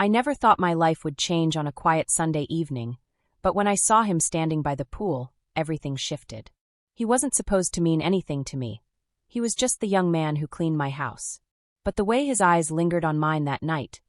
I never thought my life would change on a quiet Sunday evening, but when I saw him standing by the pool, everything shifted. He wasn't supposed to mean anything to me. He was just the young man who cleaned my house. But the way his eyes lingered on mine that night,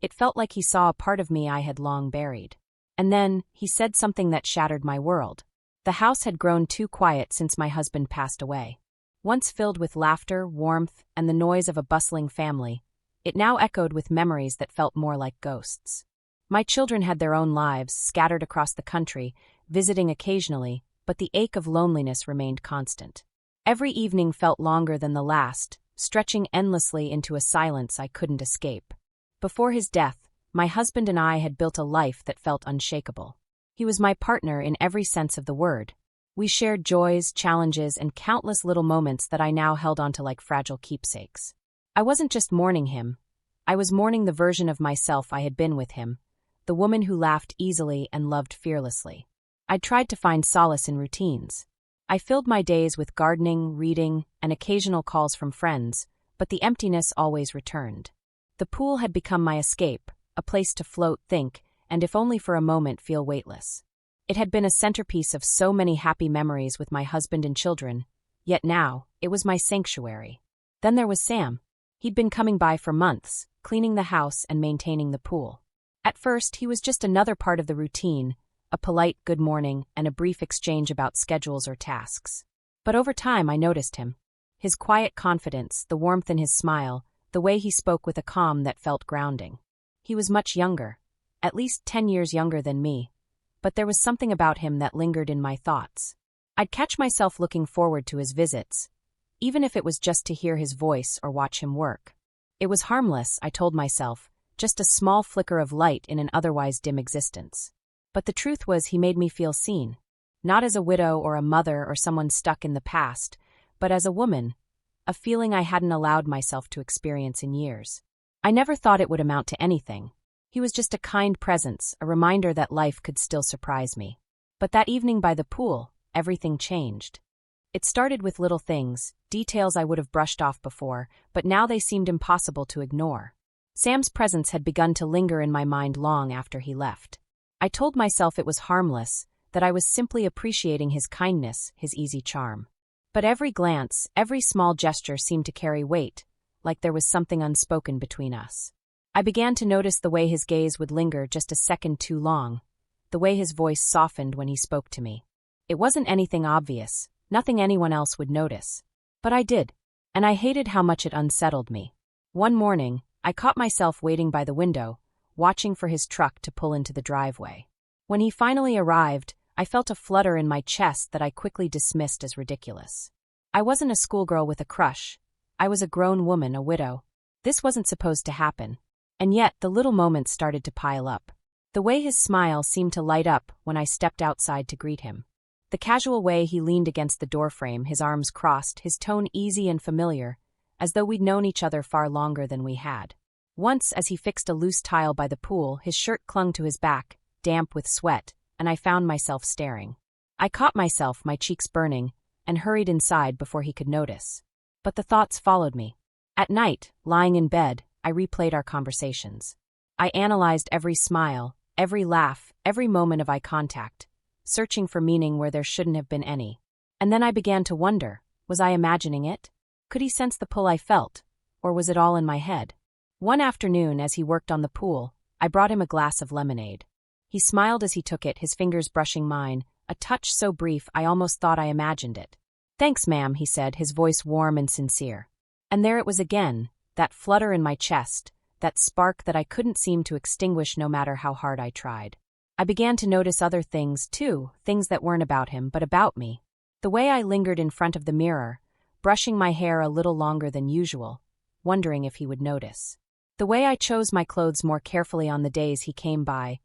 it felt like he saw a part of me I had long buried. And then, he said something that shattered my world. The house had grown too quiet since my husband passed away. Once filled with laughter, warmth, and the noise of a bustling family, it now echoed with memories that felt more like ghosts. My children had their own lives, scattered across the country, visiting occasionally, but the ache of loneliness remained constant. Every evening felt longer than the last, stretching endlessly into a silence I couldn't escape. Before his death, my husband and I had built a life that felt unshakable. He was my partner in every sense of the word. We shared joys, challenges, and countless little moments that I now held onto like fragile keepsakes. I wasn't just mourning him. I was mourning the version of myself I had been with him, the woman who laughed easily and loved fearlessly. I'd tried to find solace in routines. I filled my days with gardening, reading, and occasional calls from friends, but the emptiness always returned. The pool had become my escape, a place to float, think, and if only for a moment feel weightless. It had been a centerpiece of so many happy memories with my husband and children, yet now, it was my sanctuary. Then there was Sam. He'd been coming by for months, cleaning the house and maintaining the pool. At first, he was just another part of the routine, a polite good morning and a brief exchange about schedules or tasks. But over time I noticed him. His quiet confidence, the warmth in his smile, the way he spoke with a calm that felt grounding. He was much younger, at least 10 years younger than me, but there was something about him that lingered in my thoughts. I'd catch myself looking forward to his visits, even if it was just to hear his voice or watch him work. It was harmless, I told myself, just a small flicker of light in an otherwise dim existence. But the truth was he made me feel seen, not as a widow or a mother or someone stuck in the past, but as a woman, a feeling I hadn't allowed myself to experience in years. I never thought it would amount to anything. He was just a kind presence, a reminder that life could still surprise me. But that evening by the pool, everything changed. It started with little things, details I would have brushed off before, but now they seemed impossible to ignore. Sam's presence had begun to linger in my mind long after he left. I told myself it was harmless, that I was simply appreciating his kindness, his easy charm. But every glance, every small gesture seemed to carry weight, like there was something unspoken between us. I began to notice the way his gaze would linger just a second too long, the way his voice softened when he spoke to me. It wasn't anything obvious, nothing anyone else would notice. But I did, and I hated how much it unsettled me. One morning, I caught myself waiting by the window, watching for his truck to pull into the driveway. When he finally arrived, I felt a flutter in my chest that I quickly dismissed as ridiculous. I wasn't a schoolgirl with a crush. I was a grown woman, a widow. This wasn't supposed to happen. And yet, the little moments started to pile up. The way his smile seemed to light up when I stepped outside to greet him. The casual way he leaned against the doorframe, his arms crossed, his tone easy and familiar, as though we'd known each other far longer than we had. Once, as he fixed a loose tile by the pool, his shirt clung to his back, damp with sweat, and I found myself staring. I caught myself, my cheeks burning, and hurried inside before he could notice. But the thoughts followed me. At night, lying in bed, I replayed our conversations. I analyzed every smile, every laugh, every moment of eye contact, searching for meaning where there shouldn't have been any. And then I began to wonder, was I imagining it? Could he sense the pull I felt, or was it all in my head? One afternoon, as he worked on the pool, I brought him a glass of lemonade. He smiled as he took it, his fingers brushing mine, a touch so brief I almost thought I imagined it. "Thanks, ma'am," he said, his voice warm and sincere. And there it was again, that flutter in my chest, that spark that I couldn't seem to extinguish no matter how hard I tried. I began to notice other things, too, things that weren't about him, but about me. The way I lingered in front of the mirror, brushing my hair a little longer than usual, wondering if he would notice. The way I chose my clothes more carefully on the days he came by,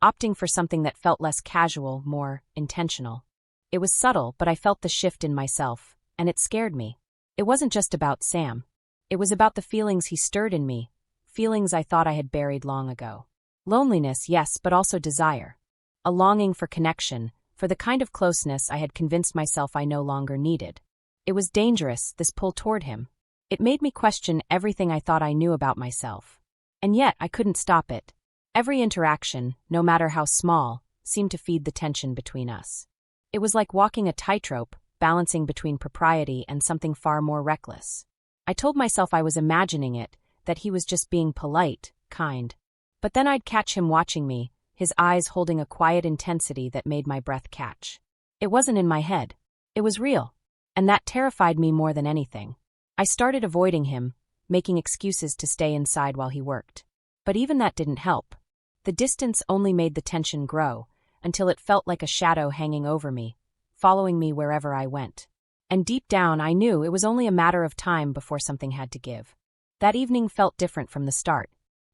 opting for something that felt less casual, more intentional. It was subtle, but I felt the shift in myself, and it scared me. It wasn't just about Sam. It was about the feelings he stirred in me, feelings I thought I had buried long ago. Loneliness, yes, but also desire. A longing for connection, for the kind of closeness I had convinced myself I no longer needed. It was dangerous, this pull toward him. It made me question everything I thought I knew about myself. And yet I couldn't stop it. Every interaction, no matter how small, seemed to feed the tension between us. It was like walking a tightrope, balancing between propriety and something far more reckless. I told myself I was imagining it, that he was just being polite, kind. But then I'd catch him watching me, his eyes holding a quiet intensity that made my breath catch. It wasn't in my head. It was real. And that terrified me more than anything. I started avoiding him, making excuses to stay inside while he worked. But even that didn't help. The distance only made the tension grow, until it felt like a shadow hanging over me, following me wherever I went. And deep down I knew it was only a matter of time before something had to give. That evening felt different from the start.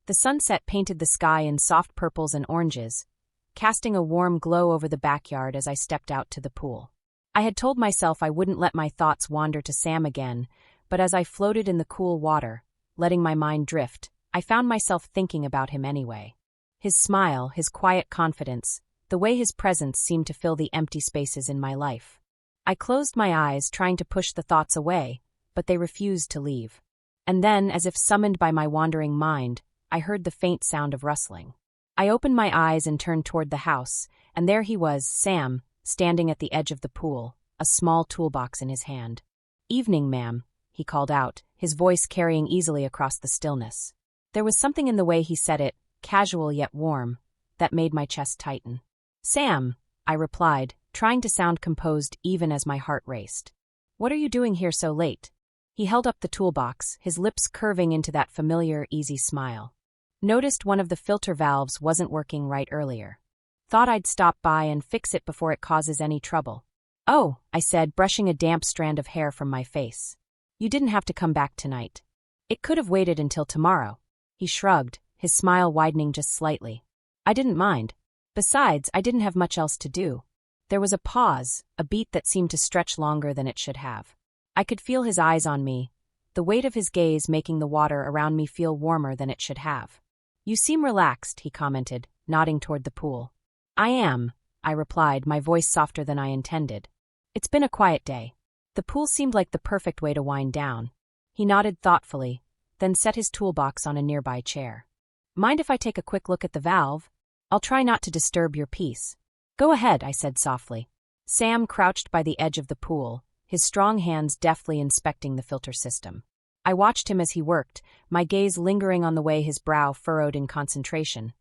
The sunset painted the sky in soft purples and oranges, casting a warm glow over the backyard as I stepped out to the pool. I had told myself I wouldn't let my thoughts wander to Sam again, but as I floated in the cool water, letting my mind drift, I found myself thinking about him anyway. His smile, his quiet confidence, the way his presence seemed to fill the empty spaces in my life. I closed my eyes, trying to push the thoughts away, but they refused to leave. And then, as if summoned by my wandering mind, I heard the faint sound of rustling. I opened my eyes and turned toward the house, and there he was, Sam, standing at the edge of the pool, a small toolbox in his hand. "Evening, ma'am," he called out, his voice carrying easily across the stillness. There was something in the way he said it, casual yet warm, that made my chest tighten. "Sam," I replied, trying to sound composed even as my heart raced. "What are you doing here so late?" He held up the toolbox, his lips curving into that familiar, easy smile. "Noticed one of the filter valves wasn't working right earlier. Thought I'd stop by and fix it before it causes any trouble." "Oh," I said, brushing a damp strand of hair from my face. "You didn't have to come back tonight. It could have waited until tomorrow." He shrugged, his smile widening just slightly. "I didn't mind. Besides, I didn't have much else to do." There was a pause, a beat that seemed to stretch longer than it should have. I could feel his eyes on me, the weight of his gaze making the water around me feel warmer than it should have. "You seem relaxed," he commented, nodding toward the pool. "I am," I replied, my voice softer than I intended. "It's been a quiet day." The pool seemed like the perfect way to wind down. He nodded thoughtfully, then set his toolbox on a nearby chair. "Mind if I take a quick look at the valve? I'll try not to disturb your peace." "Go ahead," I said softly. Sam crouched by the edge of the pool, his strong hands deftly inspecting the filter system. I watched him as he worked, my gaze lingering on the way his brow furrowed in concentration,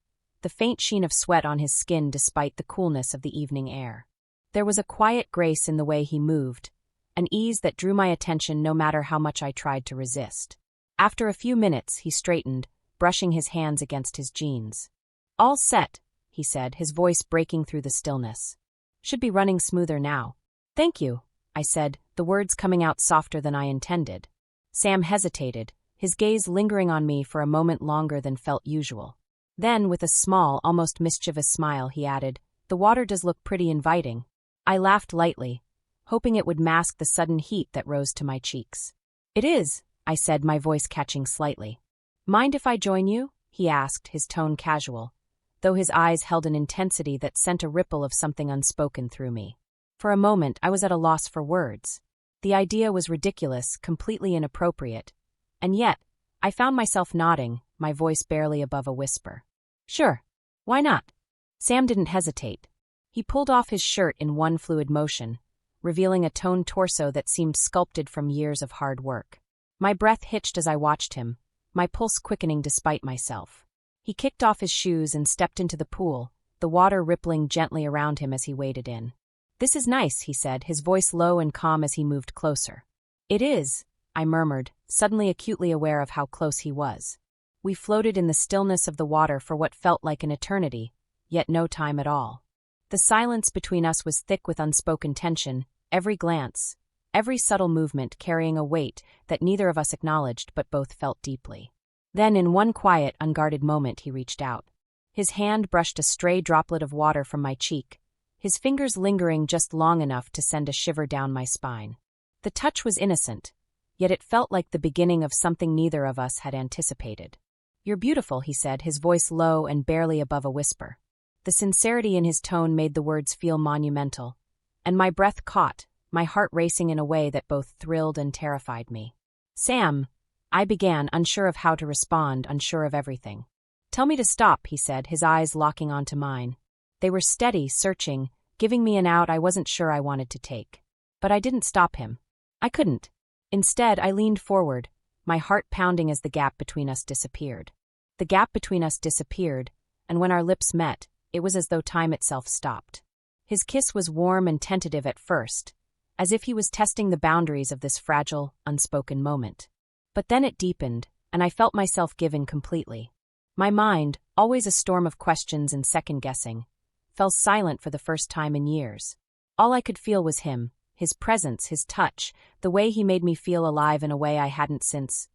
the faint sheen of sweat on his skin despite the coolness of the evening air. There was a quiet grace in the way he moved, an ease that drew my attention no matter how much I tried to resist. After a few minutes, he straightened, brushing his hands against his jeans. "All set," he said, his voice breaking through the stillness. "Should be running smoother now." "Thank you," I said, the words coming out softer than I intended. Sam hesitated, his gaze lingering on me for a moment longer than felt usual. Then, with a small, almost mischievous smile, he added, "The water does look pretty inviting." I laughed lightly, hoping it would mask the sudden heat that rose to my cheeks. "It is," I said, my voice catching slightly. "Mind if I join you?" he asked, his tone casual, though his eyes held an intensity that sent a ripple of something unspoken through me. For a moment, I was at a loss for words. The idea was ridiculous, completely inappropriate, and yet, I found myself nodding, my voice barely above a whisper. "Sure. Why not?" Sam didn't hesitate. He pulled off his shirt in one fluid motion, revealing a toned torso that seemed sculpted from years of hard work. My breath hitched as I watched him, my pulse quickening despite myself. He kicked off his shoes and stepped into the pool, the water rippling gently around him as he waded in. "This is nice," he said, his voice low and calm as he moved closer. "It is," I murmured, suddenly acutely aware of how close he was. We floated in the stillness of the water for what felt like an eternity, yet no time at all. The silence between us was thick with unspoken tension, every glance, every subtle movement carrying a weight that neither of us acknowledged but both felt deeply. Then, in one quiet, unguarded moment, he reached out. His hand brushed a stray droplet of water from my cheek, his fingers lingering just long enough to send a shiver down my spine. The touch was innocent, yet it felt like the beginning of something neither of us had anticipated. "You're beautiful," he said, his voice low and barely above a whisper. The sincerity in his tone made the words feel monumental, and my breath caught, my heart racing in a way that both thrilled and terrified me. "Sam," I began, unsure of how to respond, unsure of everything. Tell me to stop, he said, his eyes locking onto mine. They were steady, searching, giving me an out I wasn't sure I wanted to take. But I didn't stop him. I couldn't. Instead, I leaned forward, my heart pounding as the gap between us disappeared. The gap between us disappeared, and when our lips met, it was as though time itself stopped. His kiss was warm and tentative at first, as if he was testing the boundaries of this fragile, unspoken moment. But then it deepened, and I felt myself give in completely. My mind, always a storm of questions and second-guessing, fell silent for the first time in years. All I could feel was him, his presence, his touch, the way he made me feel alive in a way I hadn't since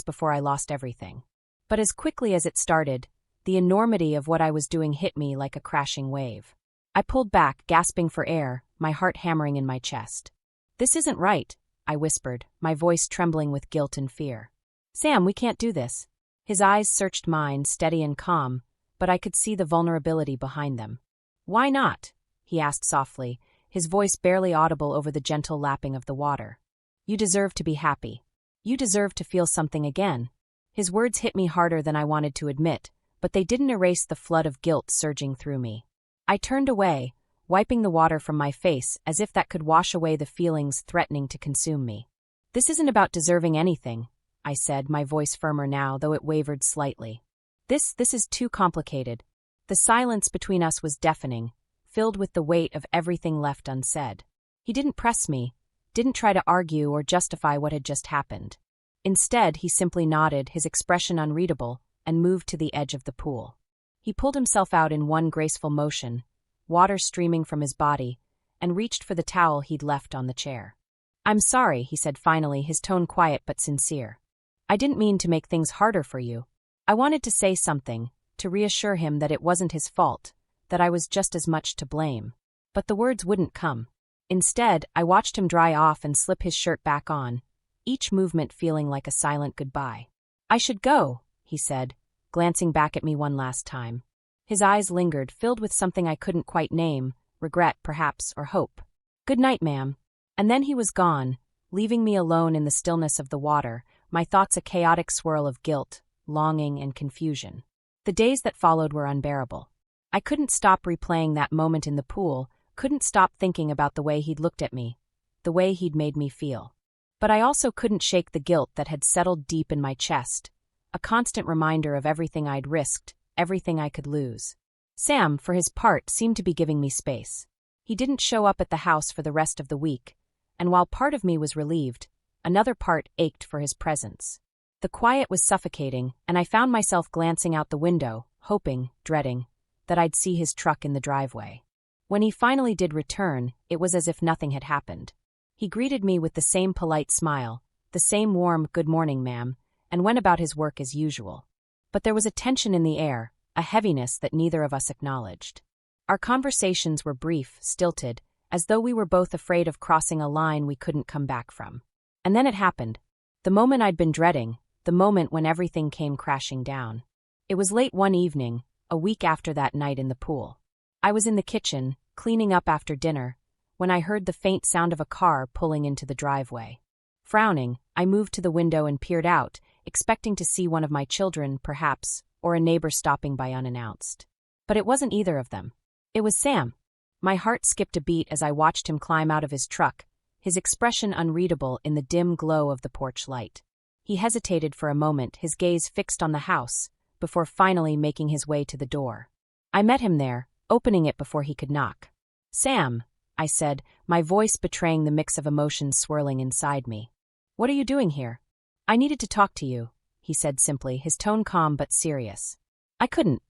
before I lost everything. But as quickly as it started, the enormity of what I was doing hit me like a crashing wave. I pulled back, gasping for air, my heart hammering in my chest. "This isn't right," I whispered, my voice trembling with guilt and fear. "Sam, we can't do this." His eyes searched mine, steady and calm, but I could see the vulnerability behind them. "Why not?" he asked softly, his voice barely audible over the gentle lapping of the water. "You deserve to be happy. You deserve to feel something again." His words hit me harder than I wanted to admit, but they didn't erase the flood of guilt surging through me. I turned away, wiping the water from my face as if that could wash away the feelings threatening to consume me. "This isn't about deserving anything," I said, my voice firmer now, though it wavered slightly. This is too complicated." The silence between us was deafening, filled with the weight of everything left unsaid. He didn't press me, didn't try to argue or justify what had just happened. Instead, he simply nodded, his expression unreadable, and moved to the edge of the pool. He pulled himself out in one graceful motion, water streaming from his body, and reached for the towel he'd left on the chair. "I'm sorry," he said finally, his tone quiet but sincere. "I didn't mean to make things harder for you." I wanted to say something, to reassure him that it wasn't his fault, that I was just as much to blame. But the words wouldn't come. Instead, I watched him dry off and slip his shirt back on, each movement feeling like a silent goodbye. "I should go," he said, glancing back at me one last time. His eyes lingered, filled with something I couldn't quite name, regret, perhaps, or hope. "Good night, ma'am." And then he was gone, leaving me alone in the stillness of the water, my thoughts a chaotic swirl of guilt, longing, and confusion. The days that followed were unbearable. I couldn't stop replaying that moment in the pool, couldn't stop thinking about the way he'd looked at me, the way he'd made me feel. But I also couldn't shake the guilt that had settled deep in my chest, a constant reminder of everything I'd risked, everything I could lose. Sam, for his part, seemed to be giving me space. He didn't show up at the house for the rest of the week, and while part of me was relieved, another part ached for his presence. The quiet was suffocating, and I found myself glancing out the window, hoping, dreading, that I'd see his truck in the driveway. When he finally did return, it was as if nothing had happened. He greeted me with the same polite smile, the same warm "good morning, ma'am," and went about his work as usual. But there was a tension in the air, a heaviness that neither of us acknowledged. Our conversations were brief, stilted, as though we were both afraid of crossing a line we couldn't come back from. And then it happened. The moment I'd been dreading, the moment when everything came crashing down. It was late one evening, a week after that night in the pool. I was in the kitchen, cleaning up after dinner, when I heard the faint sound of a car pulling into the driveway. Frowning, I moved to the window and peered out, expecting to see one of my children, perhaps, or a neighbor stopping by unannounced. But it wasn't either of them. It was Sam. My heart skipped a beat as I watched him climb out of his truck, his expression unreadable in the dim glow of the porch light. He hesitated for a moment, his gaze fixed on the house, before finally making his way to the door. I met him there, opening it before he could knock. "Sam," I said, my voice betraying the mix of emotions swirling inside me. "What are you doing here?" "I needed to talk to you," he said simply, his tone calm but serious. I couldn't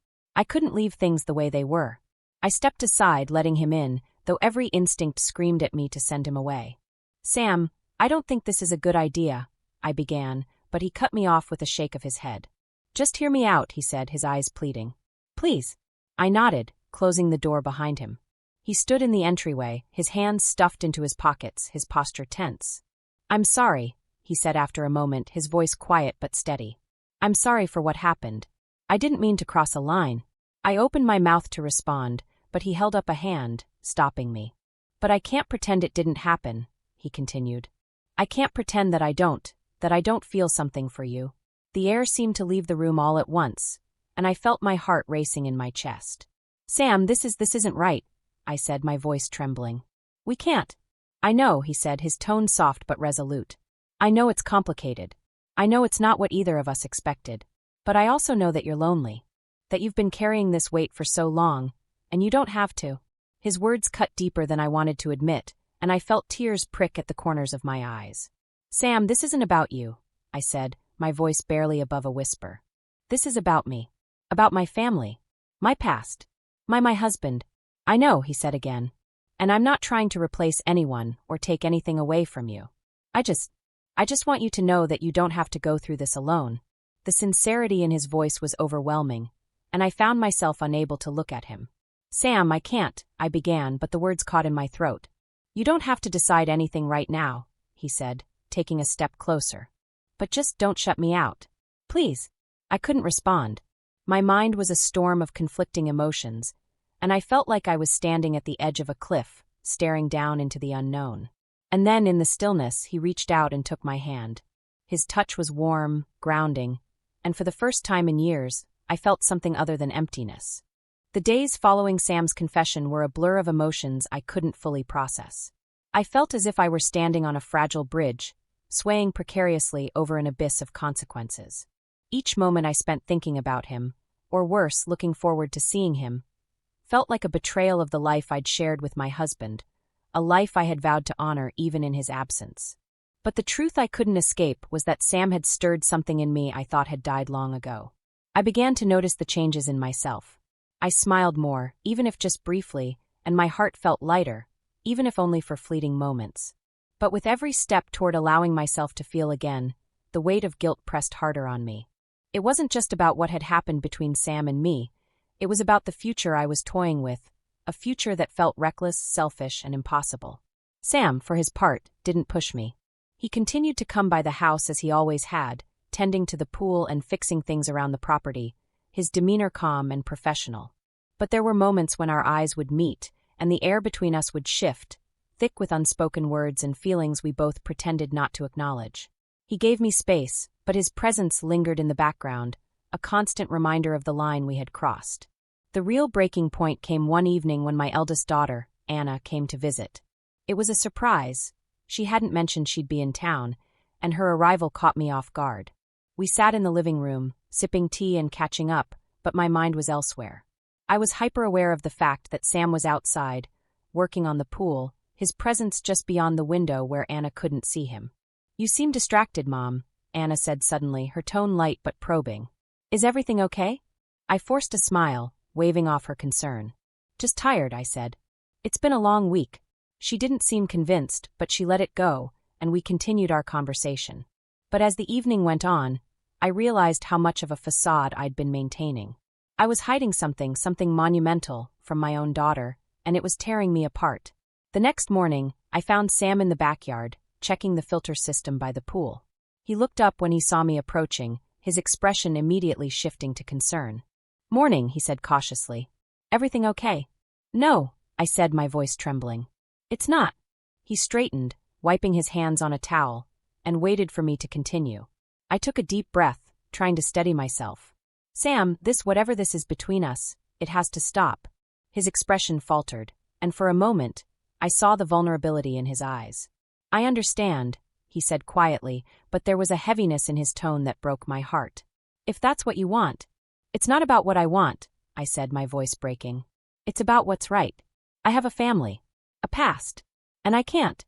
leave things the way they were. I stepped aside, letting him in, though every instinct screamed at me to send him away. "Sam, I don't think this is a good idea," I began, but he cut me off with a shake of his head. "Just hear me out," he said, his eyes pleading. "Please." I nodded, closing the door behind him. He stood in the entryway, his hands stuffed into his pockets, his posture tense. "I'm sorry," he said after a moment, his voice quiet but steady. "I'm sorry for what happened. I didn't mean to cross a line." I opened my mouth to respond, but he held up a hand, stopping me. "But I can't pretend it didn't happen," he continued. "I can't pretend that I don't feel something for you." The air seemed to leave the room all at once, and I felt my heart racing in my chest. "Sam, this isn't right," I said, my voice trembling. "We can't." "I know," he said, his tone soft but resolute. "I know it's complicated. I know it's not what either of us expected. But I also know that you're lonely. That you've been carrying this weight for so long, and you don't have to." His words cut deeper than I wanted to admit, and I felt tears prick at the corners of my eyes. "Sam, this isn't about you," I said, my voice barely above a whisper. "This is about me. About my family. My past. My husband." "I know," he said again. "And I'm not trying to replace anyone or take anything away from you. I just want you to know that you don't have to go through this alone." The sincerity in his voice was overwhelming, and I found myself unable to look at him. "Sam, I can't," I began, but the words caught in my throat. "You don't have to decide anything right now," he said, taking a step closer. "But just don't shut me out. Please." I couldn't respond. My mind was a storm of conflicting emotions, and I felt like I was standing at the edge of a cliff, staring down into the unknown. And then, in the stillness, he reached out and took my hand. His touch was warm, grounding, and for the first time in years, I felt something other than emptiness. The days following Sam's confession were a blur of emotions I couldn't fully process. I felt as if I were standing on a fragile bridge, swaying precariously over an abyss of consequences. Each moment I spent thinking about him, or worse, looking forward to seeing him, felt like a betrayal of the life I'd shared with my husband, a life I had vowed to honor even in his absence. But the truth I couldn't escape was that Sam had stirred something in me I thought had died long ago. I began to notice the changes in myself. I smiled more, even if just briefly, and my heart felt lighter, even if only for fleeting moments. But with every step toward allowing myself to feel again, the weight of guilt pressed harder on me. It wasn't just about what had happened between Sam and me, it was about the future I was toying with, a future that felt reckless, selfish, and impossible. Sam, for his part, didn't push me. He continued to come by the house as he always had, tending to the pool and fixing things around the property, his demeanor calm and professional. But there were moments when our eyes would meet, and the air between us would shift, thick with unspoken words and feelings we both pretended not to acknowledge. He gave me space, but his presence lingered in the background, a constant reminder of the line we had crossed. The real breaking point came one evening when my eldest daughter, Anna, came to visit. It was a surprise. She hadn't mentioned she'd be in town, and her arrival caught me off guard. We sat in the living room, sipping tea and catching up, but my mind was elsewhere. I was hyper-aware of the fact that Sam was outside, working on the pool, his presence just beyond the window where Anna couldn't see him. "You seem distracted, Mom," Anna said suddenly, her tone light but probing. "Is everything okay?" I forced a smile, waving off her concern. "Just tired," I said. "It's been a long week." She didn't seem convinced, but she let it go, and we continued our conversation. But as the evening went on, I realized how much of a facade I'd been maintaining. I was hiding something monumental, from my own daughter, and it was tearing me apart. The next morning, I found Sam in the backyard, checking the filter system by the pool. He looked up when he saw me approaching, his expression immediately shifting to concern. "Morning," he said cautiously. "Everything okay?" "No," I said, my voice trembling. "It's not." He straightened, wiping his hands on a towel, and waited for me to continue. I took a deep breath, trying to steady myself. "Sam, whatever this is between us, it has to stop." His expression faltered, and for a moment, I saw the vulnerability in his eyes. "I understand," he said quietly, but there was a heaviness in his tone that broke my heart. "If that's what you want." "It's not about what I want," I said, my voice breaking. "It's about what's right. I have a family, a past, and I can't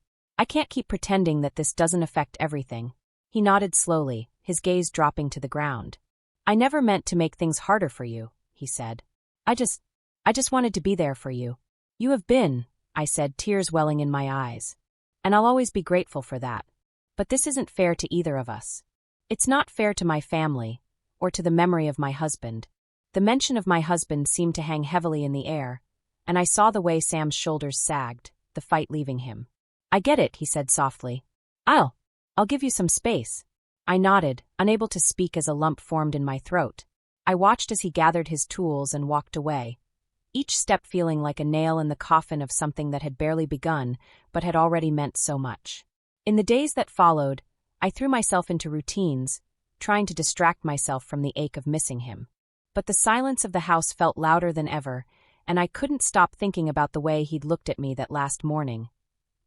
keep pretending that this doesn't affect everything." He nodded slowly, his gaze dropping to the ground. "I never meant to make things harder for you," he said. I just wanted to be there for you. You have been," I said, tears welling in my eyes. "And I'll always be grateful for that. But this isn't fair to either of us. It's not fair to my family, or to the memory of my husband." The mention of my husband seemed to hang heavily in the air, and I saw the way Sam's shoulders sagged, the fight leaving him. "I get it," he said softly. I'll give you some space." I nodded, unable to speak as a lump formed in my throat. I watched as he gathered his tools and walked away, each step feeling like a nail in the coffin of something that had barely begun, but had already meant so much. In the days that followed, I threw myself into routines, trying to distract myself from the ache of missing him. But the silence of the house felt louder than ever, and I couldn't stop thinking about the way he'd looked at me that last morning.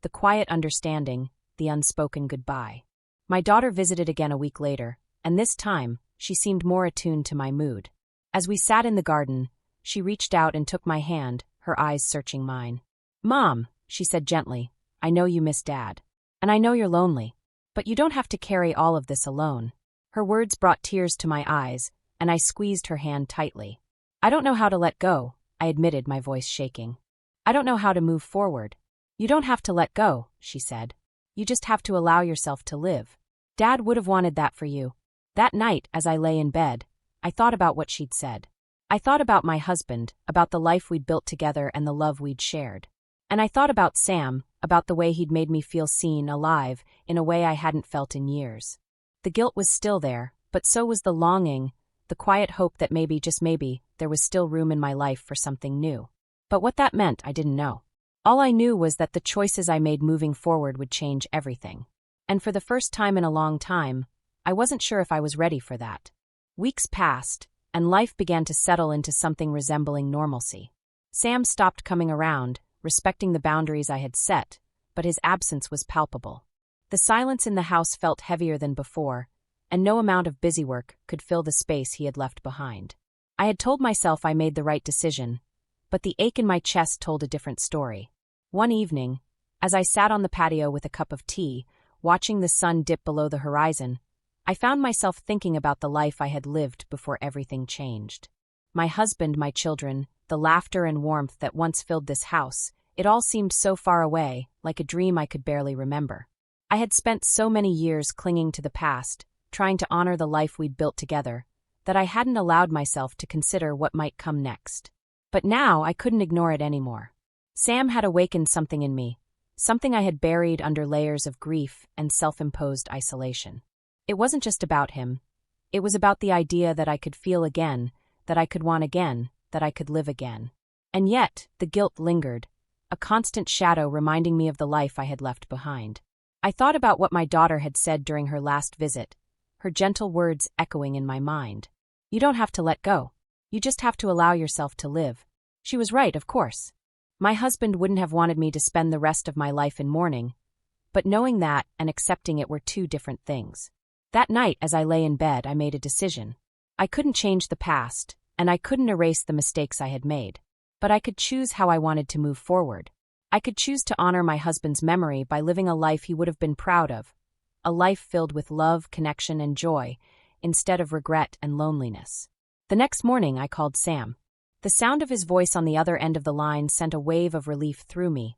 The quiet understanding, the unspoken goodbye. My daughter visited again a week later, and this time, she seemed more attuned to my mood. As we sat in the garden, she reached out and took my hand, her eyes searching mine. "Mom," she said gently, "I know you miss Dad. And I know you're lonely. But you don't have to carry all of this alone." Her words brought tears to my eyes, and I squeezed her hand tightly. "I don't know how to let go," I admitted, my voice shaking. "I don't know how to move forward." "You don't have to let go," she said. "You just have to allow yourself to live. Dad would have wanted that for you." That night, as I lay in bed, I thought about what she'd said. I thought about my husband, about the life we'd built together and the love we'd shared. And I thought about Sam, about the way he'd made me feel seen, alive, in a way I hadn't felt in years. The guilt was still there, but so was the longing, the quiet hope that maybe, just maybe, there was still room in my life for something new. But what that meant, I didn't know. All I knew was that the choices I made moving forward would change everything. And for the first time in a long time, I wasn't sure if I was ready for that. Weeks passed, and life began to settle into something resembling normalcy. Sam stopped coming around, respecting the boundaries I had set, but his absence was palpable. The silence in the house felt heavier than before, and no amount of busywork could fill the space he had left behind. I had told myself I made the right decision, but the ache in my chest told a different story. One evening, as I sat on the patio with a cup of tea, watching the sun dip below the horizon, I found myself thinking about the life I had lived before everything changed. My husband, my children, the laughter and warmth that once filled this house, it all seemed so far away, like a dream I could barely remember. I had spent so many years clinging to the past, trying to honor the life we'd built together, that I hadn't allowed myself to consider what might come next. But now I couldn't ignore it anymore. Sam had awakened something in me, something I had buried under layers of grief and self-imposed isolation. It wasn't just about him. It was about the idea that I could feel again, that I could want again, that I could live again. And yet, the guilt lingered, a constant shadow reminding me of the life I had left behind. I thought about what my daughter had said during her last visit, her gentle words echoing in my mind. "You don't have to let go. You just have to allow yourself to live." She was right, of course. My husband wouldn't have wanted me to spend the rest of my life in mourning, but knowing that and accepting it were two different things. That night, as I lay in bed, I made a decision. I couldn't change the past, and I couldn't erase the mistakes I had made. But I could choose how I wanted to move forward. I could choose to honor my husband's memory by living a life he would have been proud of, a life filled with love, connection, and joy, instead of regret and loneliness. The next morning, I called Sam. The sound of his voice on the other end of the line sent a wave of relief through me,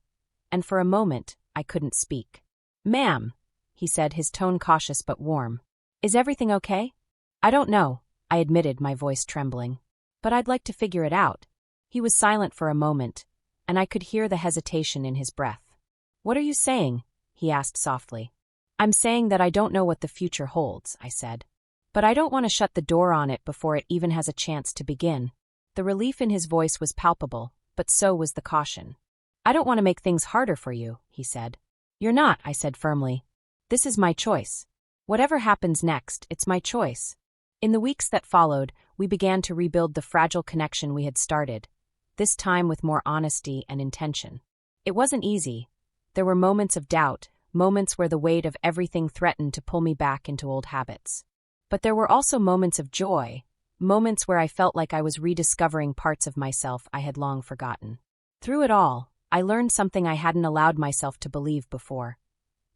and for a moment, I couldn't speak. "Ma'am," he said, his tone cautious but warm. "Is everything okay?" "I don't know," I admitted, my voice trembling. "But I'd like to figure it out." He was silent for a moment, and I could hear the hesitation in his breath. "What are you saying?" he asked softly. "I'm saying that I don't know what the future holds," I said. "But I don't want to shut the door on it before it even has a chance to begin." The relief in his voice was palpable, but so was the caution. "I don't want to make things harder for you," he said. "You're not," I said firmly. "This is my choice. Whatever happens next, it's my choice." In the weeks that followed, we began to rebuild the fragile connection we had started, this time with more honesty and intention. It wasn't easy. There were moments of doubt, moments where the weight of everything threatened to pull me back into old habits. But there were also moments of joy, moments where I felt like I was rediscovering parts of myself I had long forgotten. Through it all, I learned something I hadn't allowed myself to believe before.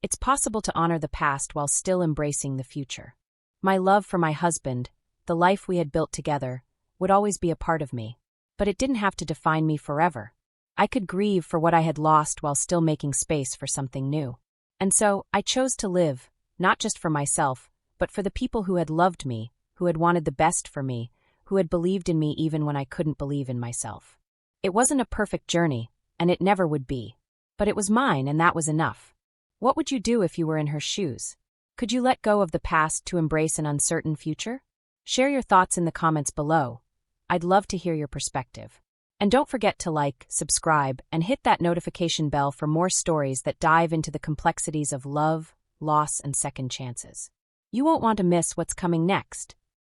It's possible to honor the past while still embracing the future. My love for my husband, the life we had built together, would always be a part of me. But it didn't have to define me forever. I could grieve for what I had lost while still making space for something new. And so, I chose to live, not just for myself, but for the people who had loved me, who had wanted the best for me, who had believed in me even when I couldn't believe in myself. It wasn't a perfect journey, and it never would be. But it was mine, and that was enough. What would you do if you were in her shoes? Could you let go of the past to embrace an uncertain future? Share your thoughts in the comments below. I'd love to hear your perspective. And don't forget to like, subscribe, and hit that notification bell for more stories that dive into the complexities of love, loss, and second chances. You won't want to miss what's coming next.